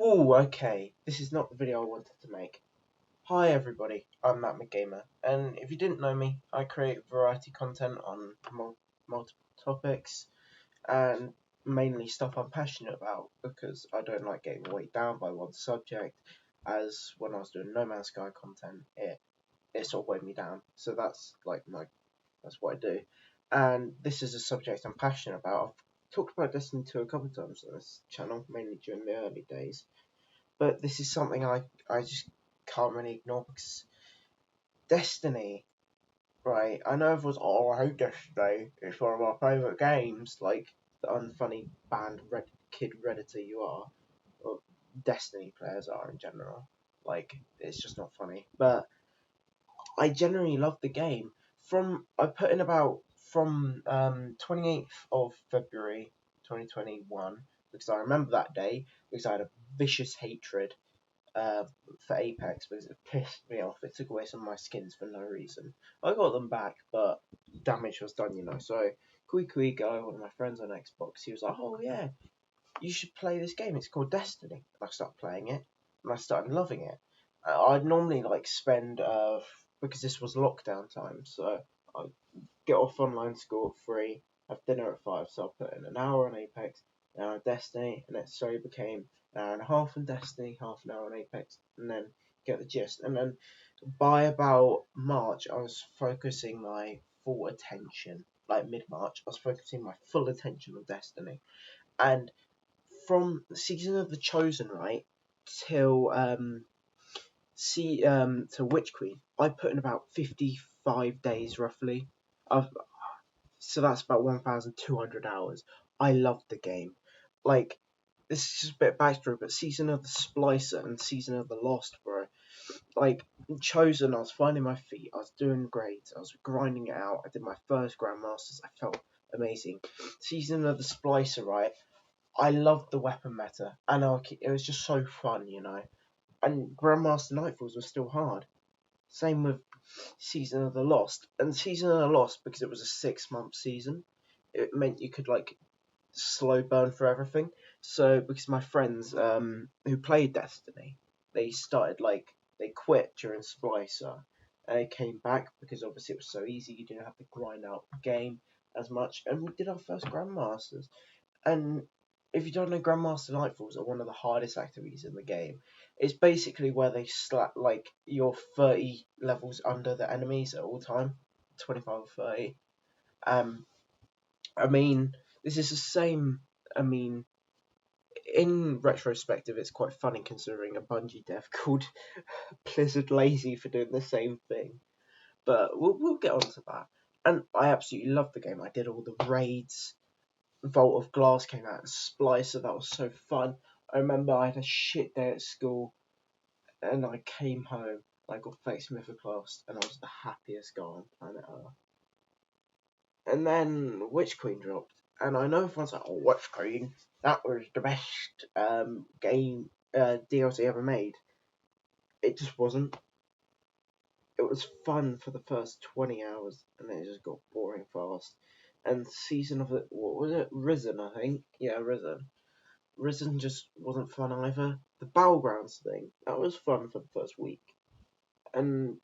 Ooh, okay. This is not the video I wanted to make. Hi everybody, I'm Matt McGamer, and if you didn't know me, I create variety content on multiple topics, and mainly stuff I'm passionate about, because I don't like getting weighed down by one subject, as when I was doing No Man's Sky content, it sort of weighed me down. So that's what I do. And this is a subject I'm passionate about. I've talked about Destiny 2 a couple of times on this channel, mainly during the early days. But this is something I just can't really ignore because Destiny, right? I know everyone's, oh, I hate Destiny. It's one of my favourite games. Like the unfunny band kid redditor you are, or Destiny players are in general. Like it's just not funny. But I generally love the game. I put in about from 28th of February 2021 because I remember that day because I had a vicious hatred uh, for Apex because it pissed me off. It took away some of my skins for no reason. I got them back, but damage was done, you know. So Kui guy, one of my friends on Xbox, he was like, "Oh yeah, you should play this game. It's called Destiny." And I started playing it, and I started loving it. I'd normally like spend because this was lockdown time, so I'd get off online school at 3, have dinner at 5, so I put in an hour on Apex, an hour on Destiny, and it slowly became an hour and a half on Destiny, half an hour on Apex, and then get the gist. And then by about March, I was focusing my full attention, like mid March, I was focusing my full attention on Destiny. And from Season of the Chosen, right, till to Witch Queen, I put in about 55 days roughly. I've So that's about 1,200 hours. I loved the game. Like, this is just a bit of backstory, but Season of the Splicer and Season of the Lost, bro. Like, Chosen, I was finding my feet, I was doing great, I was grinding it out, I did my first Grandmasters, I felt amazing. Season of the Splicer, right? I loved the weapon meta. Anarchy, it was just so fun, you know. And Grandmaster Nightfalls was still hard. Same with Season of the Lost. And Season of the Lost, because it was a 6-month season, it meant you could like slow burn for everything. So because my friends who played Destiny, they started like they quit during Splicer. And they came back because obviously it was so easy, you didn't have to grind out the game as much. And we did our first Grandmasters. And if you don't know, Grandmaster Nightfalls are one of the hardest activities in the game. It's basically where they slap like you're 30 levels under the enemies at all time, 25 or 30. Um, I mean, this is the same. I mean, in retrospective, it's quite funny considering a Bungie dev called Blizzard Lazy for doing the same thing. But we'll get onto that. And I absolutely loved the game. I did all the raids. Vault of Glass came out and Splicer. That was so fun. I remember I had a shit day at school and I came home and I got Fate Mythoclast and I was the happiest guy on planet Earth. And then Witch Queen dropped. And I know everyone's like, oh, Witch Queen, that was the best game DLC ever made. It just wasn't. It was fun for the first 20 hours and then it just got boring fast. And season of it, what was it? Risen, I think. Yeah, Risen. Risen just wasn't fun either. The Battlegrounds thing, that was fun for the first week. And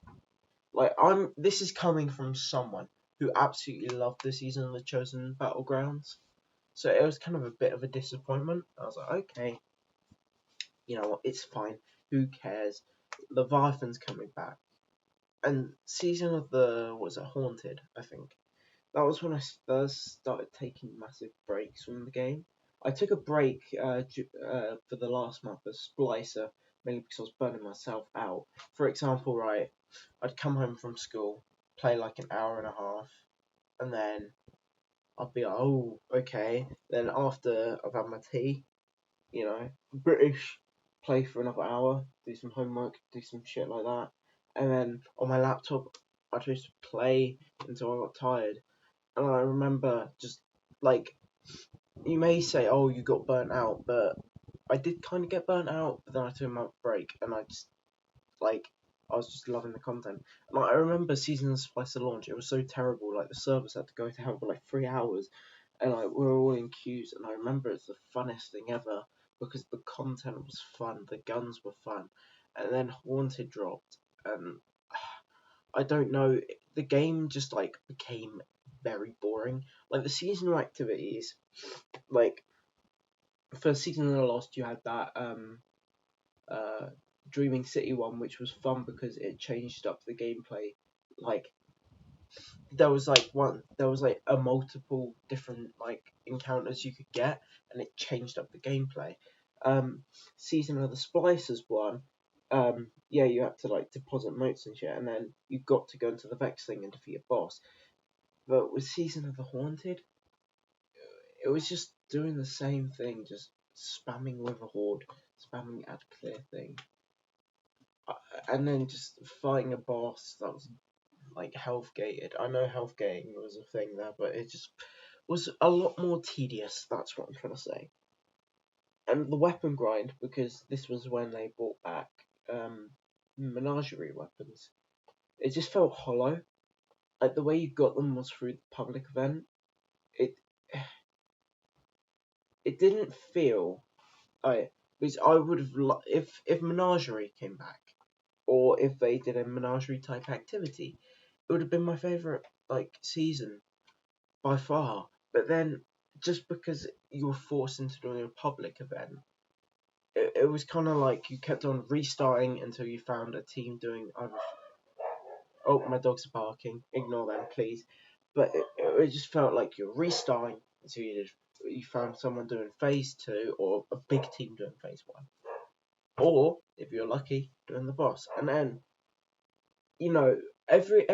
like this is coming from someone who absolutely loved the season of the Chosen Battlegrounds. So it was kind of a bit of a disappointment. I was like, okay, you know what, it's fine. Who cares? Leviathan's coming back. And season of the was it Haunted, I think. That was when I first started taking massive breaks from the game. I took a break for the last month of Splicer, mainly because I was burning myself out. For example, right, I'd come home from school, play like an hour and a half, and then I'd be like, oh, okay. Then after I've had my tea, you know, British, play for another hour, do some homework, do some shit like that. And then on my laptop, I'd just play until I got tired. And I remember just like you may say, "Oh, you got burnt out," but I did kind of get burnt out. But then I took a month break, and I just like I was just loving the content. And like, I remember season of Splicer launch; it was so terrible. Like the servers had to go down for like 3 hours, and like we were all in queues. And I remember it's the funnest thing ever because the content was fun, the guns were fun, and then Haunted dropped, and I don't know, the game just like became very boring. Like the seasonal activities, like for Season of the Lost, you had that uh Dreaming City one, which was fun because it changed up the gameplay. Like there was like a multiple different like encounters you could get, and it changed up the gameplay. um Season of the Splicers one, yeah, you had to like deposit notes and shit, and then you got to go into the Vex thing and defeat a boss. But with Season of the Haunted, it was just doing the same thing, just spamming with a horde, spamming add clear thing, and then just fighting a boss that was like health gated. I know health gating was a thing there, but it just was a lot more tedious. That's what I'm trying to say. And the weapon grind, because this was when they brought back menagerie weapons. It just felt hollow. Like the way you got them was through the public event. It it didn't feel like, because I would have if menagerie came back, or if they did a menagerie type activity, it would have been my favorite like season by far. But then, just because you were forced into doing a public event, it was kind of like you kept on restarting until you found a team doing either. Oh, my dogs are barking. Ignore them, please. But it just felt like you're restarting until you found someone doing phase 2, or a big team doing phase 1, or if you're lucky, doing the boss. And then, you know, every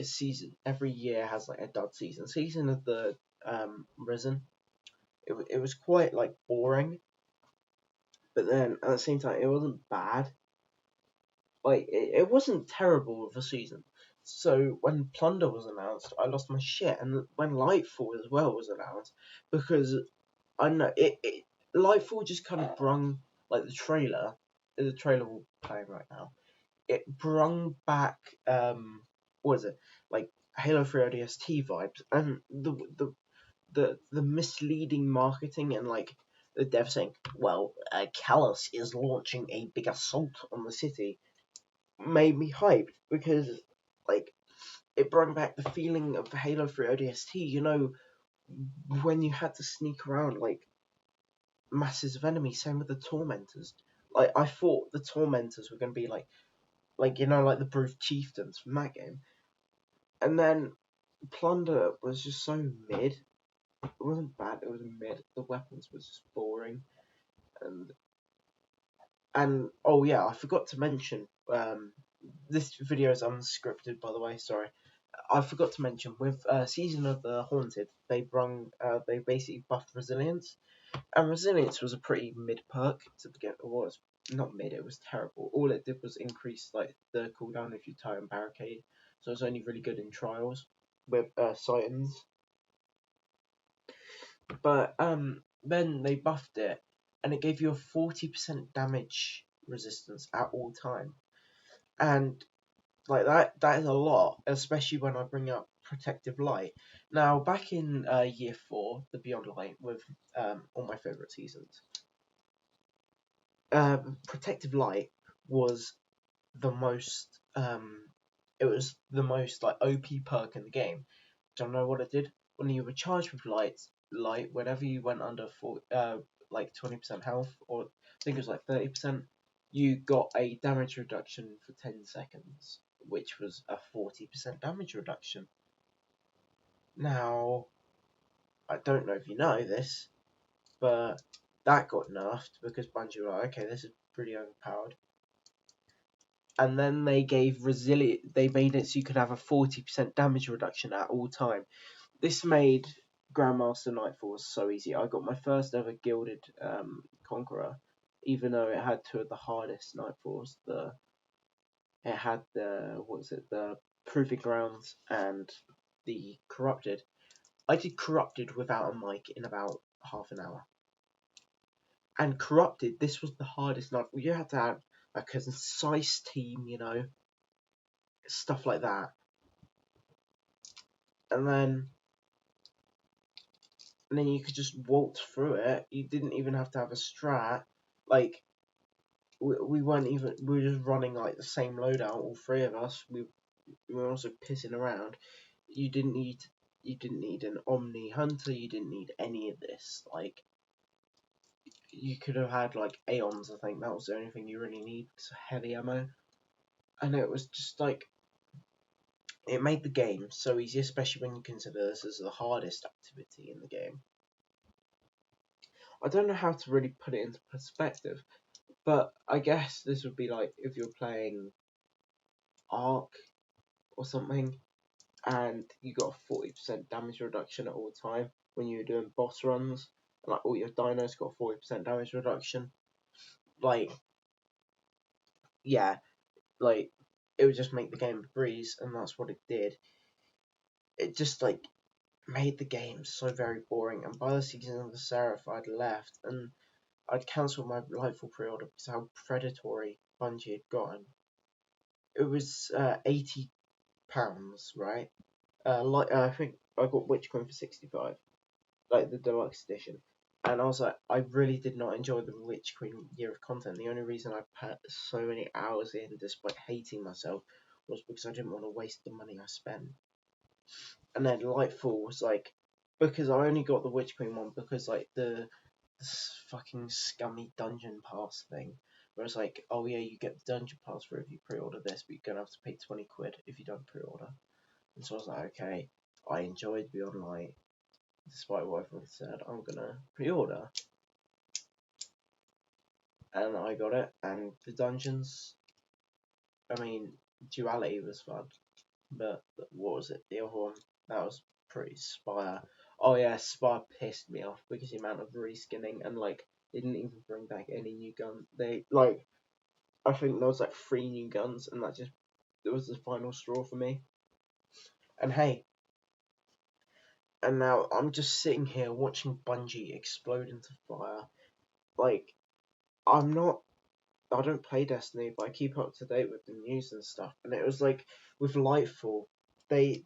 season, every year has like a dud season. Season of the Risen, it was quite like boring, but then at the same time it wasn't bad. Like it wasn't terrible of a season. So when Plunder was announced, I lost my shit, and when Lightfall as well was announced, because I know Lightfall just kind of brung like the trailer we're playing right now. It brung back what is it, like Halo 3 ODST vibes, and the misleading marketing, and like the dev saying, well, Callus is launching a big assault on the city, made me hyped, because like it brought back the feeling of Halo 3 ODST, when you had to sneak around like masses of enemies. Same with the Tormentors. Like I thought the Tormentors were going to be like like the Brute Chieftains from that game, and then Plunder was just so mid. It wasn't bad, it was mid. The weapons was just boring, and oh yeah, I forgot to mention. This video is unscripted, by the way. Sorry, I forgot to mention with Season of the Haunted, they basically buffed resilience, and resilience was a pretty mid perk to begin. It was not mid, it was terrible. All it did was increase like the cooldown if you tie and barricade, so it's only really good in trials with Titans. But then they buffed it, and it gave you a 40% damage resistance at all time, and like that is a lot, especially when I bring up Protective Light. Now, back in year 4, the Beyond Light, with all my favorite seasons, Protective Light was the most it was the most like OP perk in the game. Don't know what it did. When you were charged with light, whenever you went under like 20% health, or I think it was like 30%, you got a damage reduction for 10 seconds, which was a 40% damage reduction. Now, I don't know if you know this, but that got nerfed because Bungie were like, okay, this is pretty overpowered. And then they gave they made it so you could have a 40% damage reduction at all time. This made Grandmaster Nightfall so easy. I got my first ever Gilded Conqueror, even though it had two of the hardest Nightfalls. It had the Proving Grounds and the Corrupted. I did Corrupted without a mic in about half an hour. And Corrupted, this was the hardest Nightfall. You had to have a concise team, stuff like that. And then and then you could just waltz through it. You didn't even have to have a strat. Like we weren't even, we were just running like the same loadout, all three of us. We were also pissing around. You didn't need an Omni Hunter. You didn't need any of this. Like you could have had like Aeons. I think that was the only thing you really need because of heavy ammo. And it was just like, it made the game so easy, especially when you consider this as the hardest activity in the game. I don't know how to really put it into perspective, but I guess this would be like if you're playing Ark or something, and you got a 40% damage reduction at all time when you're doing boss runs, and like all your dinos got 40% damage reduction. Like, yeah, like it would just make the game a breeze, and that's what it did. It just like made the game so very boring, and by the season of the Seraph, I'd left, and I'd cancelled my Lightfall pre-order because how predatory Bungie had gotten. It was £80, right? I think I got Witch Queen for 65, like the deluxe edition. And I was like, I really did not enjoy the Witch Queen year of content. The only reason I put so many hours in, despite hating myself, was because I didn't want to waste the money I spent. And then Lightfall was like, because I only got the Witch Queen one because like this fucking scummy dungeon pass thing, where it's like, oh yeah, you get the dungeon pass for if you pre-order this, but you're gonna have to pay 20 quid if you don't pre-order. And so I was like, okay, I enjoyed the online, despite what everyone said, I'm gonna pre-order. And I got it, and the dungeons, I mean, Duality was fun, but what was it, the other one? That was pretty Spire. Oh yeah, Spire pissed me off because the amount of reskinning, and like, they didn't even bring back any new gun. They, like, I think there was like 3 new guns, and that just, it was the final straw for me. And hey, and now I'm just sitting here watching Bungie explode into fire. Like, I'm not, I don't play Destiny, but I keep up to date with the news and stuff. And it was like with Lightfall, they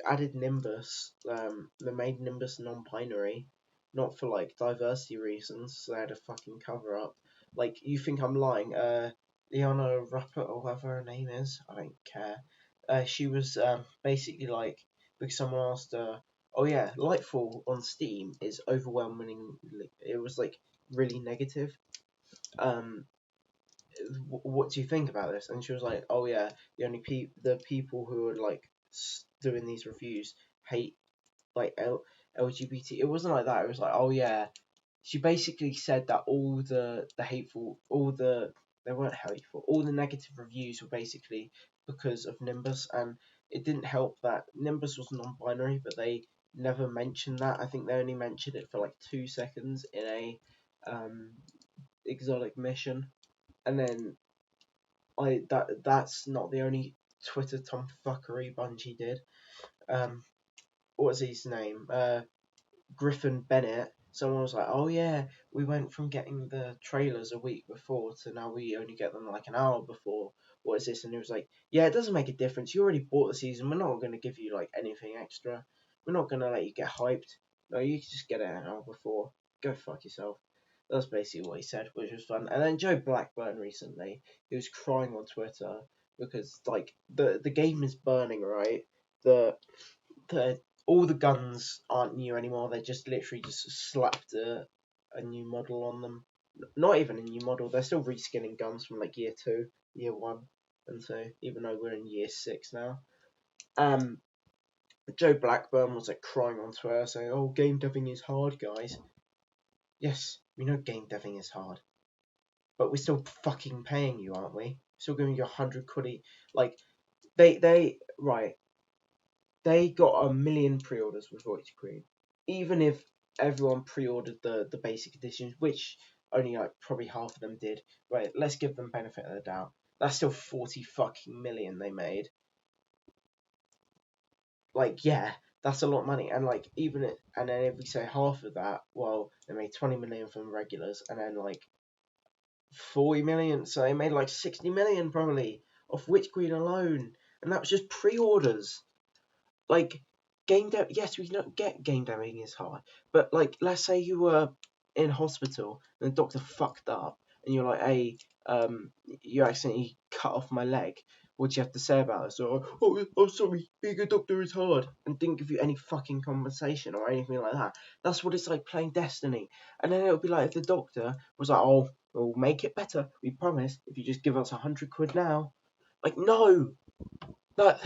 added Nimbus. They made Nimbus non-binary, not for like diversity reasons. So they had a fucking cover up. Like, you think I'm lying? Liana Ruppert or whatever her name is, I don't care. She was basically like, because someone asked her, oh yeah, Lightfall on Steam is overwhelmingly. It was like really negative. Um, what do you think about this? And she was like, oh yeah, the people who are like doing these reviews hate like LGBT. It wasn't like that. It was like, oh yeah, she basically said that all the hateful, all the, they weren't hateful, all the negative reviews were basically because of Nimbus, and it didn't help that Nimbus was non-binary, but they never mentioned that. I think they only mentioned it for like 2 seconds in a exotic mission, and then that's not the only Twitter tomfuckery Bungie did. What's his name? Griffin Bennett. Someone was like, "Oh yeah, we went from getting the trailers a week before to now we only get them like an hour before. What is this?" And he was like, "Yeah, it doesn't make a difference. You already bought the season. We're not going to give you like anything extra. We're not going to let you get hyped. No, you can just get it an hour before. Go fuck yourself." That's basically what he said, which was fun. And then Joe Blackburn recently, he was crying on Twitter because like the game is burning, right? The the all the guns aren't new anymore. They just literally just slapped a new model on them. Not even a new model. They're still reskinning guns from like year 2, year 1, and so even though we're in year 6 now. Um, Joe Blackburn was like crying on Twitter saying, "Oh, game deving is hard, guys." Yes, we know game deving is hard, but we're still fucking paying you, aren't we? Still giving you 100 quid. Like they right. They got a million pre-orders with Witch Queen. Even if everyone pre-ordered the basic editions, which only like probably half of them did, right? Let's give them benefit of the doubt. That's still 40 fucking million they made. Like, yeah, that's a lot of money. And like, and then if we say half of that, well, they made 20 million from regulars, and then like 40 million. So they made like 60 million probably off Witch Queen alone, and that was just pre-orders. Like, yes, we don't get game dev is hard, but like, let's say you were in hospital and the doctor fucked up, and you're like, hey, you accidentally cut off my leg. What do you have to say about it? So, oh, sorry, being a doctor is hard, and didn't give you any fucking compensation or anything like that. That's what it's like playing Destiny. And then it would be like if the doctor was like, oh, we'll make it better, we promise, if you just give us 100 quid now. Like, no, that.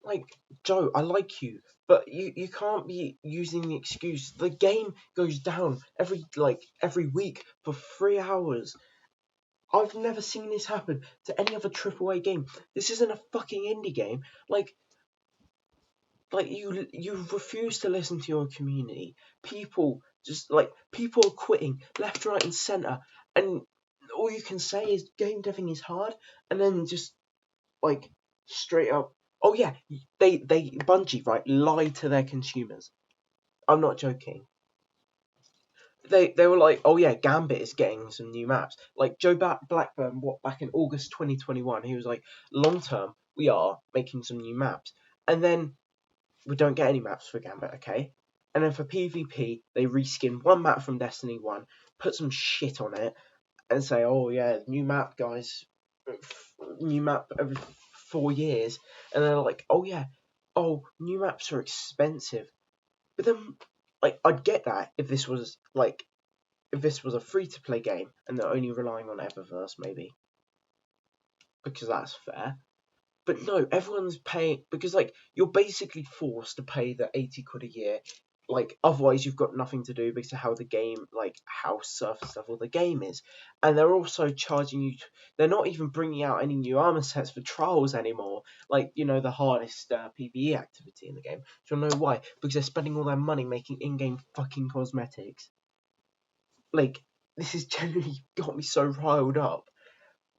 Like, Joe, I like you, but you can't be using the excuse the game goes down every week for 3 hours. I've never seen this happen to any other AAA game. This isn't a fucking indie game. Like you refuse to listen to your community. People are quitting left, right, and center, and all you can say is game deving is hard, and then just like straight up. Oh yeah, they Bungie, right, lie to their consumers. I'm not joking. They were like, oh yeah, Gambit is getting some new maps. Like Joe Blackburn, back in August 2021, he was like, long term, we are making some new maps, and then we don't get any maps for Gambit, okay? And then for PvP, they reskin one map from Destiny 1, put some shit on it, and say, oh yeah, new map, guys, new map every 4 years, and they're like, oh yeah, oh, new maps are expensive. But then, like, I'd get that if this was a free to play game and they're only relying on Eververse, maybe, because that's fair. But no, everyone's paying because like you're basically forced to pay the 80 quid a year. Like otherwise you've got nothing to do because of how the game, like how surface level the game is. And they're also charging you. They're not even bringing out any new armor sets for trials anymore. Like, the hardest PvE activity in the game. Do you know why? Because they're spending all their money making in-game fucking cosmetics. Like, this has genuinely got me so riled up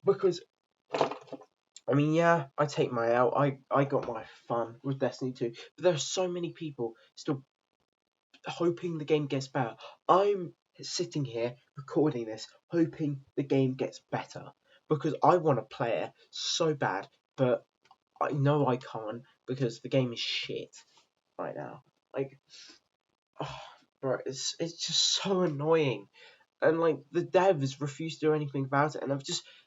because I mean, yeah, I take my L. I got my fun with Destiny 2, but there are so many people still hoping the game gets better. I'm sitting here recording this, hoping the game gets better because I want to play it so bad, but I know I can't because the game is shit right now. Like, oh, bro, it's just so annoying. And like the devs refuse to do anything about it, and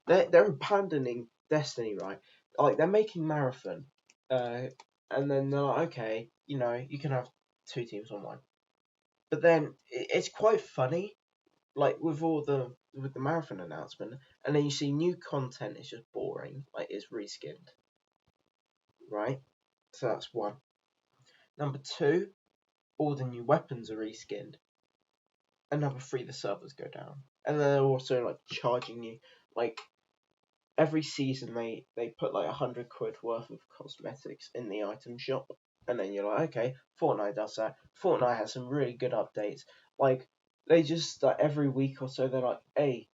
they're abandoning Destiny, right? Like they're making Marathon, and then they're like, okay, you can have two teams on one. But then it's quite funny, like with the Marathon announcement, and then you see new content is just boring, like it's reskinned, right? So that's one. Number two, all the new weapons are reskinned. And number three, the servers go down, and then they're also like charging you like every season they put like 100 quid worth of cosmetics in the item shop, and then you're like, okay, Fortnite does that. Fortnite has some really good updates. Like they just like every week or so they're like, hey,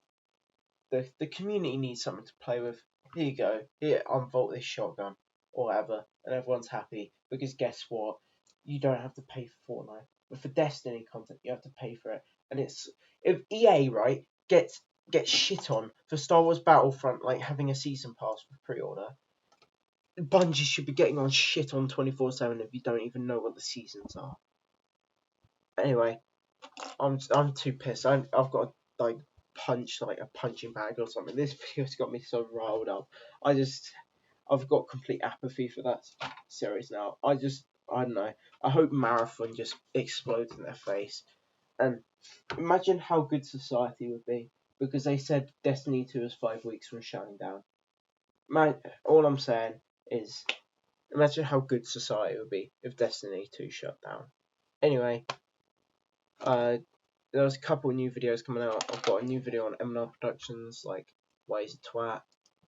the community needs something to play with. Here you go. Here, unvolt this shotgun or whatever, and everyone's happy because guess what? You don't have to pay for Fortnite, but for Destiny content you have to pay for it, and it's if EA right gets shit on for Star Wars Battlefront like having a season pass for pre-order. Bungie should be getting on shit on 24/7 if you don't even know what the seasons are. Anyway, I'm too pissed. I've got to like punch like a punching bag or something. This video's got me so riled up. I've got complete apathy for that series now. I don't know. I hope Marathon just explodes in their face. And imagine how good society would be because they said Destiny 2 is 5 weeks from shutting down. Man, all I'm saying is imagine how good society would be if Destiny 2 shut down. Anyway, there's a couple of new videos coming out. I've got a new video on MNR Productions, like why he's a twat,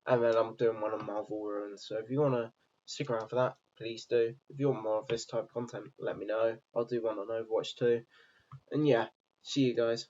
and then I'm doing one on Marvel Ruins. So if you wanna stick around for that, please do. If you want more of this type of content, let me know. I'll do one on Overwatch too. And yeah, see you guys.